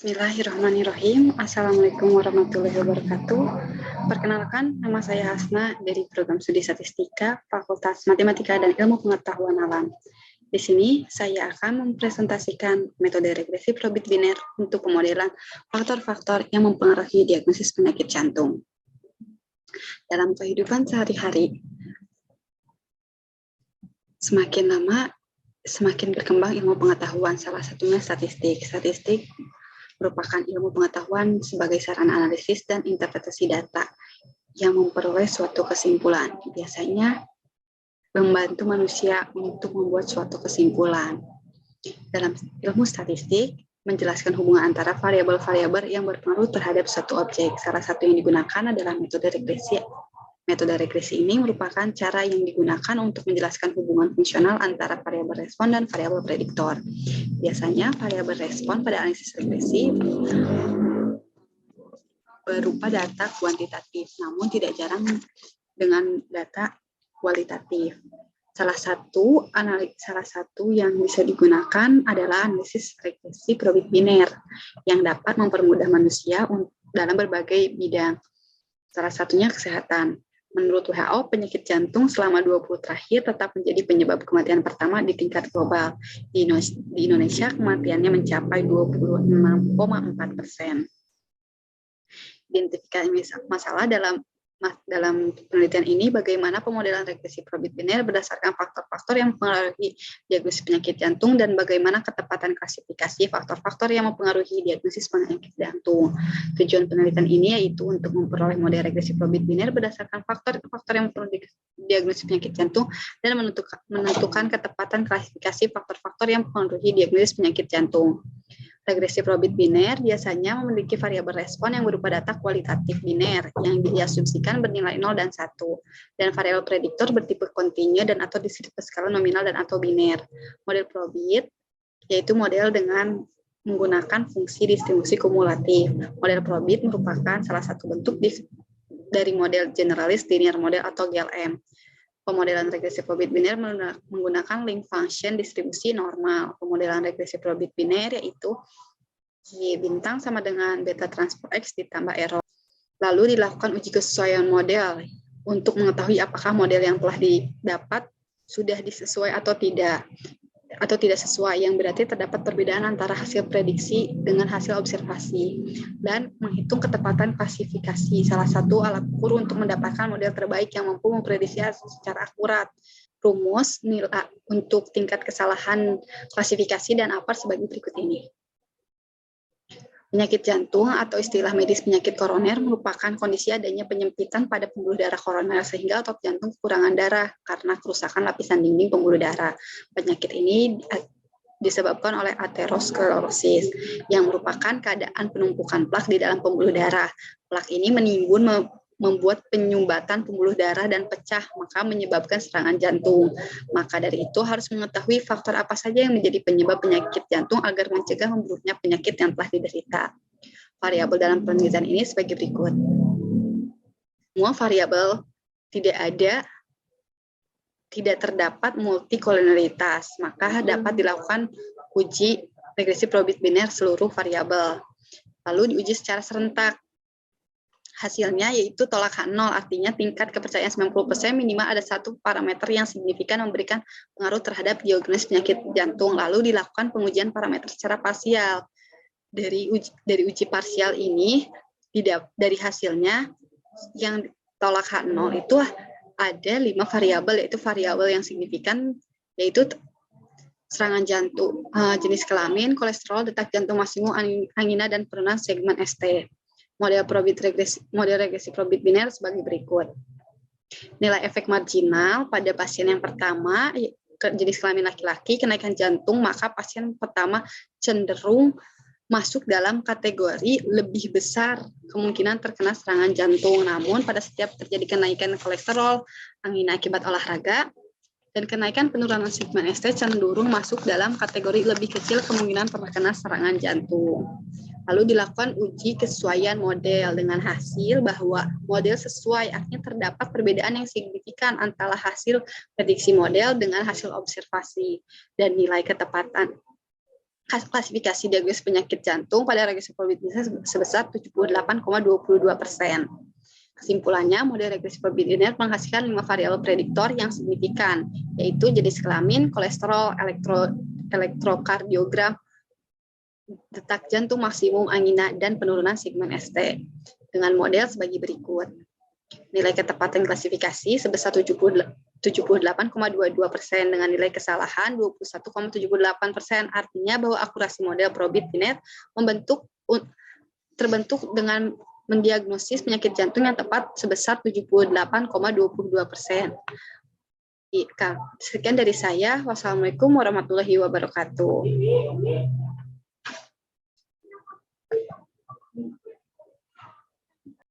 Bismillahirrahmanirrahim. Assalamualaikum warahmatullahi wabarakatuh. Perkenalkan, nama saya Hasna dari Program Studi Statistika, Fakultas Matematika dan Ilmu Pengetahuan Alam. Di sini, saya akan mempresentasikan metode regresi probit biner untuk pemodelan faktor-faktor yang mempengaruhi diagnosis penyakit jantung. Dalam kehidupan sehari-hari, semakin lama, semakin berkembang ilmu pengetahuan, salah satunya statistik. Statistik merupakan ilmu pengetahuan sebagai sarana analisis dan interpretasi data yang memperoleh suatu kesimpulan. Biasanya membantu manusia untuk membuat suatu kesimpulan. Dalam ilmu statistik, menjelaskan hubungan antara variabel-variabel yang berpengaruh terhadap suatu objek. Salah satu yang digunakan adalah metode regresi. Metode regresi ini merupakan cara yang digunakan untuk menjelaskan hubungan fungsional antara variabel respon dan variabel prediktor. Biasanya variabel respon pada analisis regresi berupa data kuantitatif, namun tidak jarang dengan data kualitatif. Salah satu yang bisa digunakan adalah analisis regresi probit biner yang dapat mempermudah manusia dalam berbagai bidang. Salah satunya kesehatan. Menurut WHO, penyakit jantung selama 20 terakhir tetap menjadi penyebab kematian pertama di tingkat global. Di Indonesia, kematiannya mencapai 26,4%. Identifikasi masalah dalam penelitian ini, bagaimana pemodelan regresi probit biner berdasarkan faktor-faktor yang mempengaruhi diagnosis penyakit jantung dan bagaimana ketepatan klasifikasi faktor-faktor yang mempengaruhi diagnosis penyakit jantung. Tujuan penelitian ini yaitu untuk memperoleh model regresi probit biner berdasarkan faktor-faktor yang mempengaruhi diagnosis penyakit jantung dan menentukan ketepatan klasifikasi faktor-faktor yang mempengaruhi diagnosis penyakit jantung. Regresi probit biner biasanya memiliki variabel respon yang berupa data kualitatif biner yang diasumsikan bernilai 0 dan 1, dan variabel prediktor bertipe kontinu dan atau diskrit berskala nominal dan atau biner. Model probit yaitu model dengan menggunakan fungsi distribusi kumulatif. Model probit merupakan salah satu bentuk dari model generalis linear model atau GLM. Pemodelan regresi probit biner menggunakan link function distribusi normal. Pemodelan regresi probit biner yaitu Y bintang sama dengan beta transport X ditambah error. Lalu dilakukan uji kesesuaian model untuk mengetahui apakah model yang telah didapat sudah disesuai atau tidak sesuai, yang berarti terdapat perbedaan antara hasil prediksi dengan hasil observasi, dan menghitung ketepatan klasifikasi, salah satu alat ukur untuk mendapatkan model terbaik yang mampu memprediksi secara akurat. Rumus nilai untuk tingkat kesalahan klasifikasi dan APAR sebagai berikut ini. Penyakit jantung atau istilah medis penyakit koroner merupakan kondisi adanya penyempitan pada pembuluh darah koroner sehingga otot jantung kekurangan darah karena kerusakan lapisan dinding pembuluh darah. Penyakit ini disebabkan oleh aterosklerosis yang merupakan keadaan penumpukan plak di dalam pembuluh darah. Plak ini menimbun membuat penyumbatan pembuluh darah dan pecah, maka menyebabkan serangan jantung. Maka dari itu harus mengetahui faktor apa saja yang menjadi penyebab penyakit jantung agar mencegah memburuknya penyakit yang telah diderita. Variabel dalam penelitian ini sebagai berikut. Semua variabel tidak terdapat multikolonialitas, maka dapat dilakukan uji regresi probit biner seluruh variabel. Lalu diuji secara serentak. Hasilnya yaitu tolak H0, artinya tingkat kepercayaan 90% minimal ada satu parameter yang signifikan memberikan pengaruh terhadap diagnosis penyakit jantung. Lalu dilakukan pengujian parameter secara parsial. Dari uji parsial ini, dari hasilnya yang tolak H0 itu ada 5 variabel, yaitu variabel yang signifikan, yaitu serangan jantung, jenis kelamin, kolesterol, detak jantung maksimum, angina, dan penurunan segmen ST. Model regresi probit biner sebagai berikut. Nilai efek marginal pada pasien yang pertama, jenis kelamin laki-laki, kenaikan jantung, maka pasien pertama cenderung masuk dalam kategori lebih besar kemungkinan terkena serangan jantung. Namun pada setiap terjadi kenaikan kolesterol, angina akibat olahraga, dan kenaikan penurunan segmen ST cenderung masuk dalam kategori lebih kecil kemungkinan terkena serangan jantung. Lalu dilakukan uji kesesuaian model dengan hasil bahwa model sesuai, artinya terdapat perbedaan yang signifikan antara hasil prediksi model dengan hasil observasi, dan nilai ketepatan klasifikasi diagnosis penyakit jantung pada regresi probabilitas sebesar 78,22%. Kesimpulannya, model regresi probabilitas menghasilkan 5 variabel prediktor yang signifikan, yaitu jenis kelamin, kolesterol, elektrokardiogram, detak jantung maksimum, angina, dan penurunan segmen ST. Dengan model sebagai berikut. Nilai ketepatan klasifikasi sebesar 78,22% dengan nilai kesalahan 21,78%. Artinya bahwa akurasi model Probit Binet terbentuk dengan mendiagnosis penyakit jantung yang tepat sebesar 78,22%. Sekian dari saya. Wassalamualaikum warahmatullahi wabarakatuh.